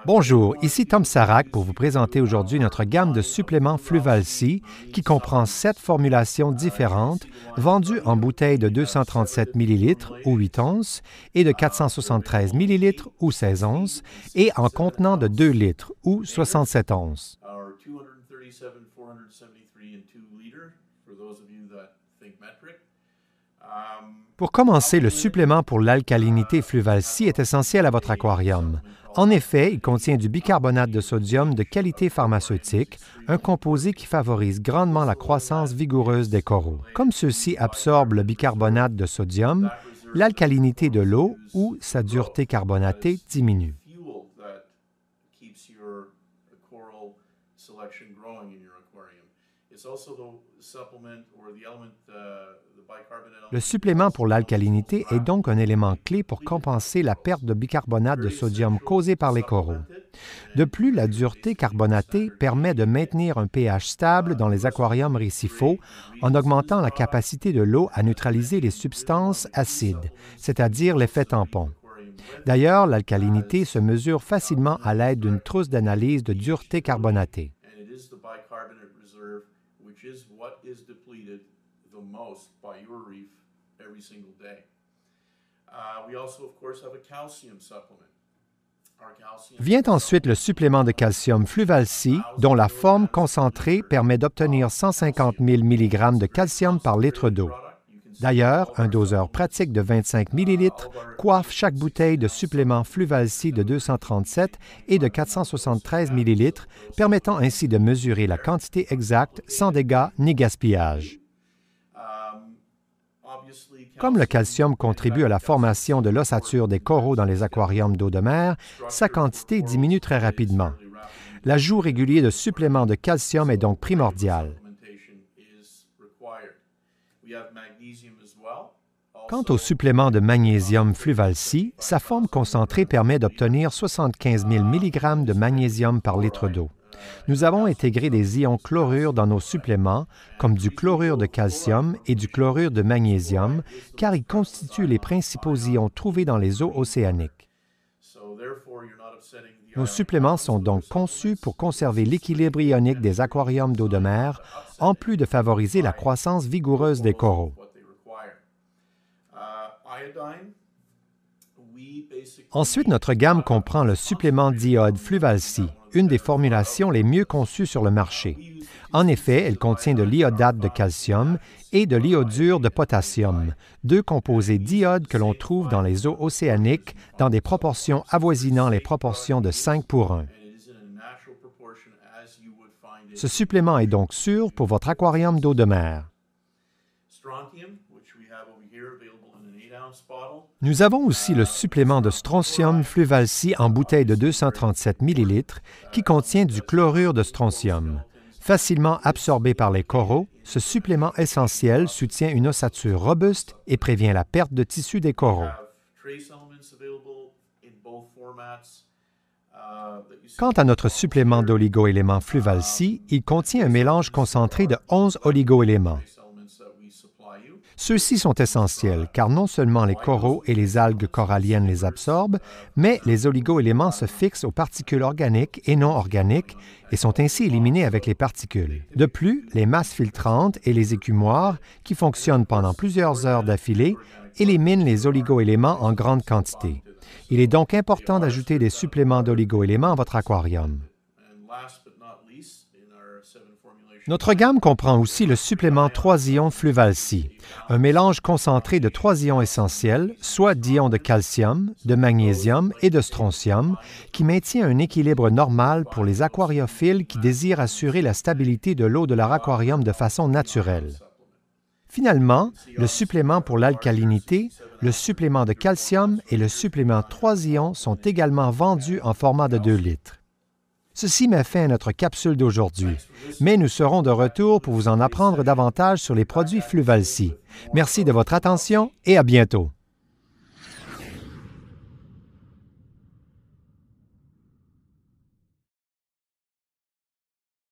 Bonjour, ici Tom Sarac pour vous présenter aujourd'hui notre gamme de suppléments Fluval-C qui comprend 7 formulations différentes vendues en bouteilles de 237 ml ou 8 onces et de 473 ml ou 16 onces et en contenant de 2 litres ou 67 onces. Pour commencer, le supplément pour l'alcalinité Fluval-C est essentiel à votre aquarium. En effet, il contient du bicarbonate de sodium de qualité pharmaceutique, un composé qui favorise grandement la croissance vigoureuse des coraux. Comme ceux-ci absorbent le bicarbonate de sodium, l'alcalinité de l'eau ou sa dureté carbonatée diminue. Le supplément pour l'alcalinité est donc un élément clé pour compenser la perte de bicarbonate de sodium causée par les coraux. De plus, la dureté carbonatée permet de maintenir un pH stable dans les aquariums récifaux en augmentant la capacité de l'eau à neutraliser les substances acides, c'est-à-dire l'effet tampon. D'ailleurs, l'alcalinité se mesure facilement à l'aide d'une trousse d'analyse de dureté carbonatée. Vient ensuite le supplément de calcium Fluval-C, dont la forme concentrée permet d'obtenir 150 000 mg de calcium par litre d'eau. D'ailleurs, un doseur pratique de 25 ml coiffe chaque bouteille de supplément Fluval-C de 237 et de 473 ml, permettant ainsi de mesurer la quantité exacte sans dégâts ni gaspillage. Comme le calcium contribue à la formation de l'ossature des coraux dans les aquariums d'eau de mer, sa quantité diminue très rapidement. L'ajout régulier de suppléments de calcium est donc primordial. Quant au supplément de magnésium Fluval-C, sa forme concentrée permet d'obtenir 75 000 mg de magnésium par litre d'eau. Nous avons intégré des ions chlorure dans nos suppléments, comme du chlorure de calcium et du chlorure de magnésium, car ils constituent les principaux ions trouvés dans les eaux océaniques. Nos suppléments sont donc conçus pour conserver l'équilibre ionique des aquariums d'eau de mer, en plus de favoriser la croissance vigoureuse des coraux. Ensuite, notre gamme comprend le supplément d'iode Fluval-C, une des formulations les mieux conçues sur le marché. En effet, elle contient de l'iodate de calcium et de l'iodure de potassium, deux composés d'iode que l'on trouve dans les eaux océaniques dans des proportions avoisinant les proportions de 5 pour 1. Ce supplément est donc sûr pour votre aquarium d'eau de mer. Nous avons aussi le supplément de strontium Fluval-C en bouteille de 237 ml qui contient du chlorure de strontium. Facilement absorbé par les coraux, ce supplément essentiel soutient une ossature robuste et prévient la perte de tissu des coraux. Quant à notre supplément d'oligo-éléments Fluval-C, il contient un mélange concentré de 11 oligo-éléments. Ceux-ci sont essentiels car non seulement les coraux et les algues coralliennes les absorbent, mais les oligo-éléments se fixent aux particules organiques et non organiques et sont ainsi éliminés avec les particules. De plus, les masses filtrantes et les écumoires, qui fonctionnent pendant plusieurs heures d'affilée, éliminent les oligo-éléments en grande quantité. Il est donc important d'ajouter des suppléments d'oligo-éléments à votre aquarium. Notre gamme comprend aussi le supplément 3 ions Fluval-C, un mélange concentré de 3 ions essentiels, soit d'ions de calcium, de magnésium et de strontium, qui maintient un équilibre normal pour les aquariophiles qui désirent assurer la stabilité de l'eau de leur aquarium de façon naturelle. Finalement, le supplément pour l'alcalinité, le supplément de calcium et le supplément 3 ions sont également vendus en format de 2 litres. Ceci met fin à notre capsule d'aujourd'hui, mais nous serons de retour pour vous en apprendre davantage sur les produits Fluval-C. Merci de votre attention et à bientôt.